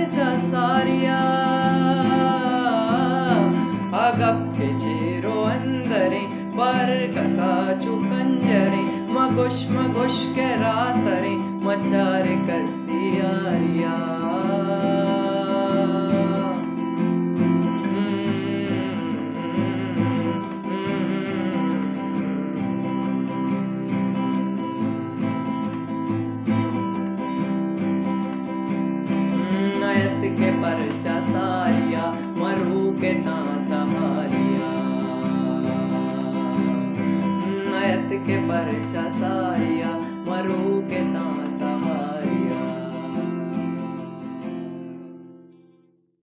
परचा सारिया अगप के चेरो अंदरे पर कसा चुकंजरे मगुश के रासरे मचारे कसियारिया के परचा सारिया मरु के तांता हारिया नयत के परचा सारिया मरु के तांता